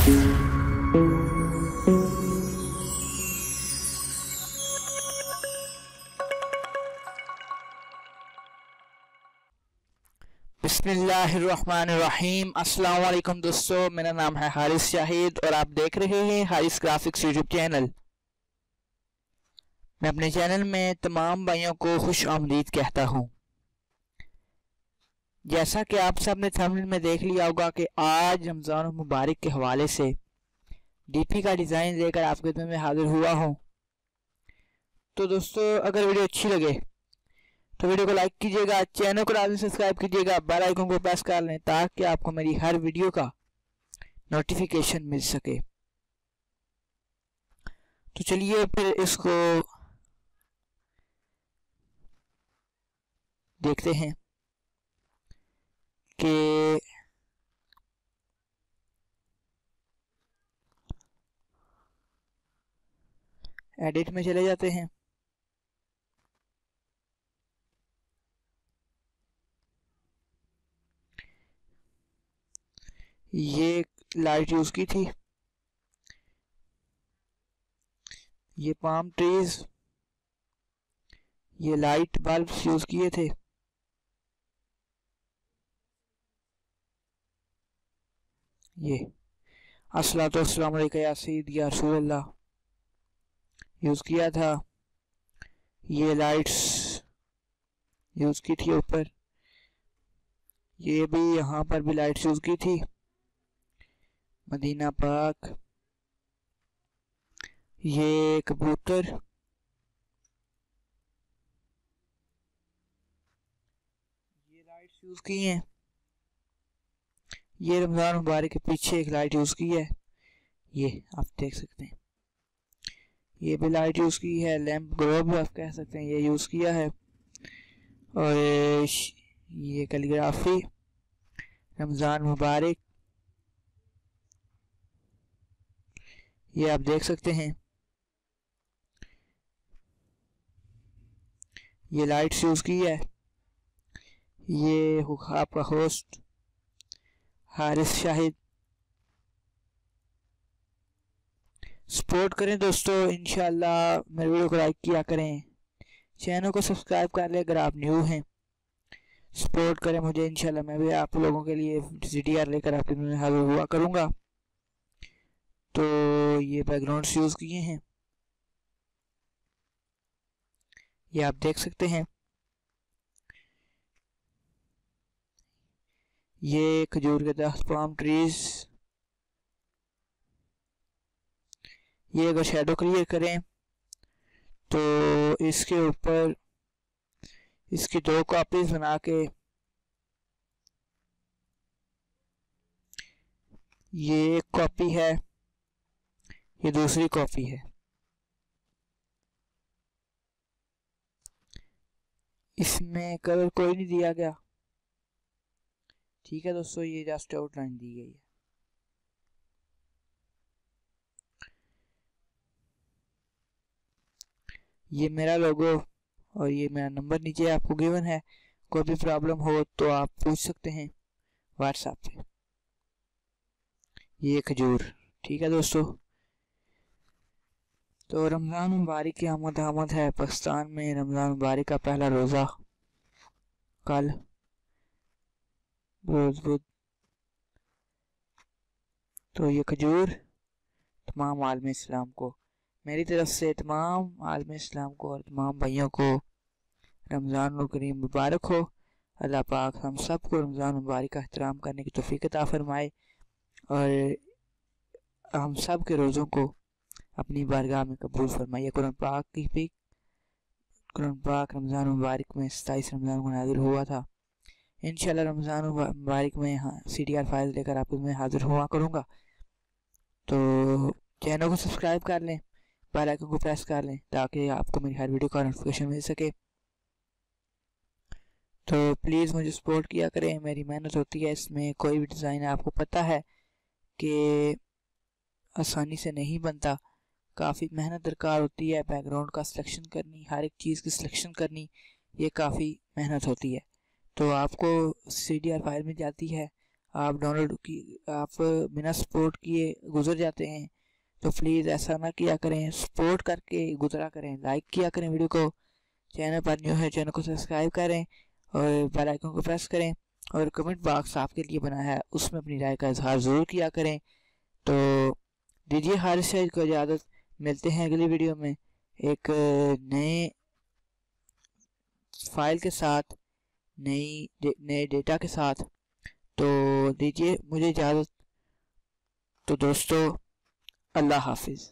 बिस्मिल्लाहिर्रहमानिर्रहीम। अस्सलाम वालेकुम दोस्तों, मेरा नाम है हारिस शाहिद और आप देख रहे हैं हारिस ग्राफिक्स यूट्यूब चैनल। मैं अपने चैनल में तमाम भाइयों को खुश आमदीद कहता हूँ। जैसा कि आप सब ने थंबनेल में देख लिया होगा कि आज रमज़ान मुबारक के हवाले से डीपी का डिज़ाइन लेकर आपके खिदमत में हाजिर हुआ हूँ। तो दोस्तों, अगर वीडियो अच्छी लगे तो वीडियो को लाइक कीजिएगा, चैनल को लाजमी सब्सक्राइब कीजिएगा, बेल आइकन को प्रेस कर लें ताकि आपको मेरी हर वीडियो का नोटिफिकेशन मिल सके। तो चलिए फिर इसको देखते हैं कि एडिट में चले जाते हैं। ये लाइट यूज की थी, ये पाम ट्रीज, ये लाइट बल्ब्स यूज किए थे। ये अस्सलातु वस्सलामु अलैका या सय्यदी या रसूल अल्लाह यूज किया था। ये लाइट्स यूज की थी ऊपर, ये भी यहाँ पर भी लाइट्स यूज की थी। मदीना पाक, ये कबूतर, ये लाइट्स यूज की हैं। ये रमजान मुबारक के पीछे एक लाइट यूज की है, ये आप देख सकते हैं। ये भी लाइट यूज की है, लैंप ग्लोब आप कह सकते हैं, ये यूज किया है। और ये कैलीग्राफी रमजान मुबारक, ये आप देख सकते हैं। ये लाइट्स यूज की है। ये आपका होस्ट हारिस शाहिद। सपोर्ट करें दोस्तों, इंशाल्लाह मेरे वीडियो को लाइक किया करें, चैनल को सब्सक्राइब कर लें अगर आप न्यू हैं। सपोर्ट करें मुझे, इंशाल्लाह मैं भी आप लोगों के लिए CDR लेकर आपके में हाजिर हुआ करूँगा। तो ये बैकग्राउंड्स यूज़ किए हैं, ये आप देख सकते हैं। ये खजूर के दरख्त, पाम ट्रीज। ये अगर शेडो क्लियर करें तो इसके ऊपर इसकी 2 कॉपीज बना के ये एक कॉपी है, ये दूसरी कॉपी है। इसमें कलर कोई नहीं दिया गया, ठीक है दोस्तों, ये जस्ट आउटलाइन दी गई है। ये मेरा लोगो और ये मेरा नंबर नीचे आपको गिवन है। कोई भी प्रॉब्लम हो तो आप पूछ सकते हैं व्हाट्सएप पे। ये खजूर, ठीक है दोस्तों। तो रमज़ान मुबारक की आमद है। पाकिस्तान में रमज़ान मुबारक का पहला रोज़ा कल रोज़ बुध। तो ये खजूर तमाम आलम इस्लाम को, मेरी तरफ से तमाम आलम इस्लाम को और तमाम भाइयों को रमज़ान करीम मुबारक हो। अल्लाह पाक हम सब को रमज़ान मुबारक का एहतराम करने की तौफीक अता फरमाए और हम सब के रोज़ों को अपनी बारगाह में कबूल फरमाइए। कुरान पाक रमज़ान मुबारक में 27 रमज़ान को नाज़िल हुआ था। इंशाल्लाह रमज़ान मुबारक में CDR फाइल लेकर आपके में हाजिर हुआ करूँगा। तो चैनल को सब्सक्राइब कर लें, बेल आइकन को प्रेस कर लें ताकि आपको मेरी हर वीडियो का नोटिफिकेशन मिल सके। तो प्लीज़ मुझे सपोर्ट किया करें, मेरी मेहनत होती है इसमें। कोई भी डिज़ाइन आपको पता है कि आसानी से नहीं बनता, काफ़ी मेहनत दरकार होती है। बैकग्राउंड का सिलेक्शन करनी, हर एक चीज़ की सिलेक्शन करनी, ये काफ़ी मेहनत होती है। तो आपको CDR फाइल में जाती है, आप बिना सपोर्ट किए गुजर जाते हैं, तो प्लीज़ ऐसा ना किया करें, सपोर्ट करके गुजरा करें। लाइक किया करें वीडियो को, चैनल पर न्यू है चैनल को सब्सक्राइब करें और बेल आइकन को प्रेस करें, और कमेंट बॉक्स आपके लिए बना है उसमें अपनी राय का इजहार ज़रूर किया करें। तो दीजिए हारिस सईद को इजाज़त, मिलते हैं अगली वीडियो में एक नए फाइल के साथ, नए डेटा के साथ। तो दीजिए मुझे इजाज़त। तो दोस्तों, अल्लाह हाफिज़।